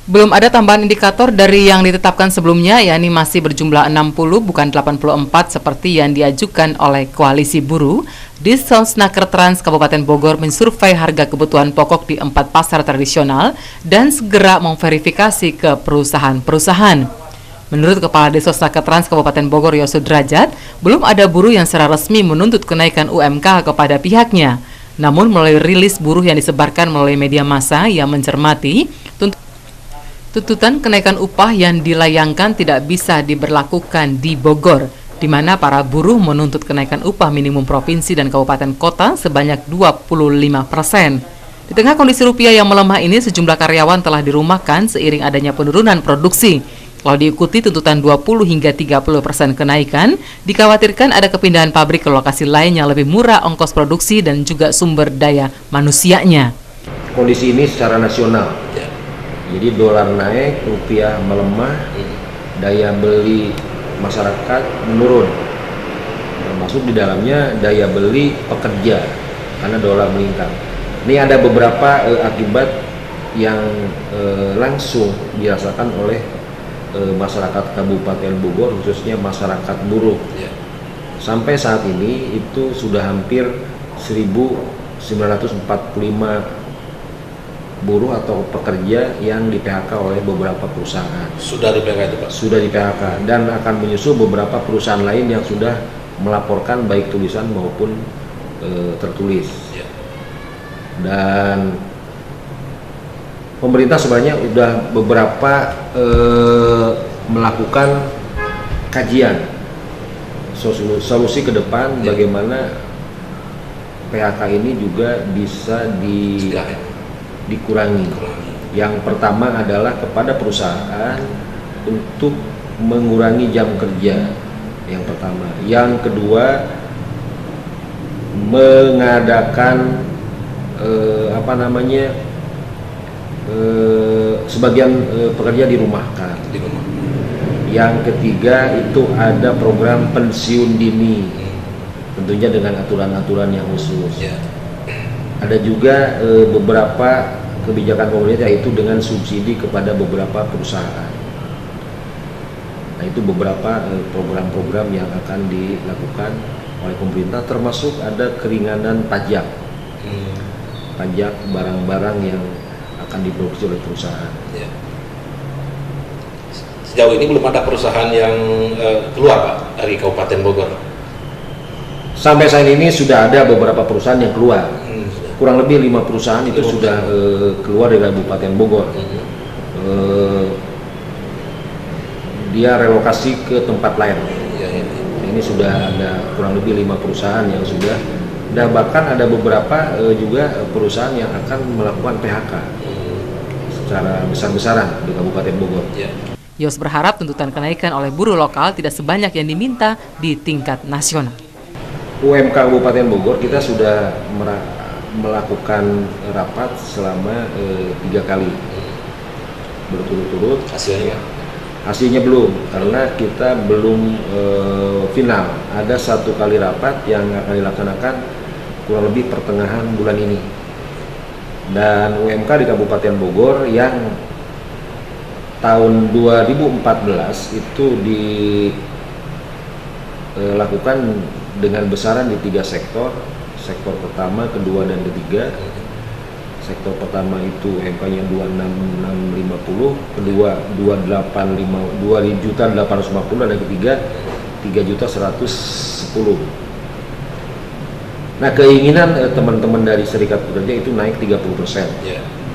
Belum ada tambahan indikator dari yang ditetapkan sebelumnya, yakni masih berjumlah 60 bukan 84 seperti yang diajukan oleh Koalisi Buruh. Disosnaker Trans Kabupaten Bogor mensurvei harga kebutuhan pokok di 4 pasar tradisional dan segera memverifikasi ke perusahaan-perusahaan. Menurut Kepala Disosnaker Trans Kabupaten Bogor Yosu Drajat, belum ada buruh yang secara resmi menuntut kenaikan UMK kepada pihaknya. Namun melalui rilis buruh yang disebarkan melalui media massa yang mencermati, tuntutan kenaikan upah yang dilayangkan tidak bisa diberlakukan di Bogor, di mana para buruh menuntut kenaikan upah minimum provinsi dan kabupaten kota sebanyak 25%. Di tengah kondisi rupiah yang melemah ini, sejumlah karyawan telah dirumahkan seiring adanya penurunan produksi. Kalau diikuti tuntutan 20 hingga 30% kenaikan, dikhawatirkan ada kepindahan pabrik ke lokasi lain yang lebih murah ongkos produksi dan juga sumber daya manusianya. Kondisi ini secara nasional. Jadi dolar naik, rupiah melemah, daya beli masyarakat menurun. Termasuk di dalamnya daya beli pekerja karena dolar meningkat. Ini ada beberapa akibat yang langsung dirasakan oleh masyarakat Kabupaten Bogor, khususnya masyarakat buruh. Sampai saat ini itu sudah hampir 1.945 buruh atau pekerja yang di PHK oleh beberapa perusahaan. Sudah di PHK itu Pak? Sudah di PHK dan akan menyusul beberapa perusahaan lain yang sudah melaporkan baik tulisan maupun tertulis. Dan pemerintah sebenarnya sudah beberapa melakukan kajian solusi ke depan bagaimana PHK ini juga bisa dikurangi. Yang pertama adalah kepada perusahaan untuk mengurangi jam kerja. Yang pertama. Yang kedua, mengadakan sebagian pekerja dirumahkan. Yang ketiga itu ada program pensiun dini, tentunya dengan aturan-aturan yang khusus. Ada juga beberapa kebijakan pemerintah yaitu dengan subsidi kepada beberapa perusahaan. Nah, itu beberapa program-program yang akan dilakukan oleh pemerintah, termasuk ada keringanan pajak. Pajak barang-barang yang akan diproduksi oleh perusahaan. Sejauh ini belum ada perusahaan yang keluar Pak dari Kabupaten Bogor? Sampai saat ini sudah ada beberapa perusahaan yang keluar. Kurang lebih 5 perusahaan itu sudah keluar dari Kabupaten Bogor. Dia relokasi ke tempat lain. Ini sudah ada kurang lebih 5 perusahaan yang sudah, dan bahkan ada beberapa juga perusahaan yang akan melakukan PHK secara besar-besaran di Kabupaten Bogor. Yos berharap tuntutan kenaikan oleh buruh lokal tidak sebanyak yang diminta di tingkat nasional. UMK Kabupaten Bogor kita sudah melakukan rapat selama 3 kali berturut-turut. Hasilnya belum, karena kita belum final. Ada 1 kali rapat yang akan dilaksanakan kurang lebih pertengahan bulan ini. Dan UMK di Kabupaten Bogor yang tahun 2014 itu dilakukan dengan besaran di 3 sektor. Sektor pertama, kedua, dan ketiga. Sektor pertama itu UMK-nya 26.650, kedua 2.850, dan ketiga 3.110. Nah, keinginan teman-teman dari serikat pekerja itu naik 30%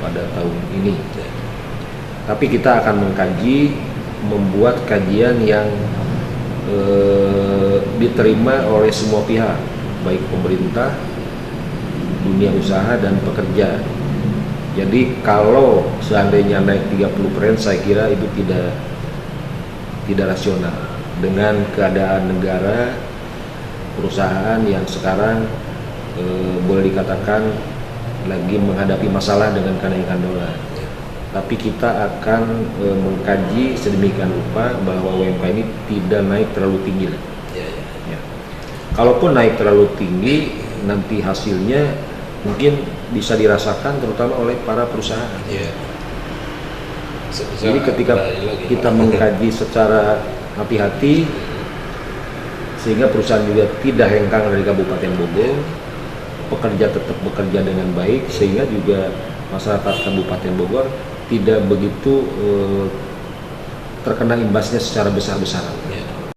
pada tahun ini. Tapi kita akan mengkaji, membuat kajian yang diterima oleh semua pihak, baik pemerintah, dunia usaha, dan pekerja. Jadi kalau seandainya naik 30%, saya kira itu tidak rasional dengan keadaan negara, perusahaan yang sekarang boleh dikatakan lagi menghadapi masalah dengan kenaikan dolar. Tapi kita akan mengkaji sedemikian rupa bahwa UMK ini tidak naik terlalu tinggi. Kalaupun naik terlalu tinggi, nanti hasilnya mungkin bisa dirasakan terutama oleh para perusahaan. Jadi ketika kita mengkaji secara hati-hati, sehingga perusahaan juga tidak hengkang dari Kabupaten Bogor, pekerja tetap bekerja dengan baik, sehingga juga masyarakat Kabupaten Bogor tidak begitu terkena imbasnya secara besar-besaran.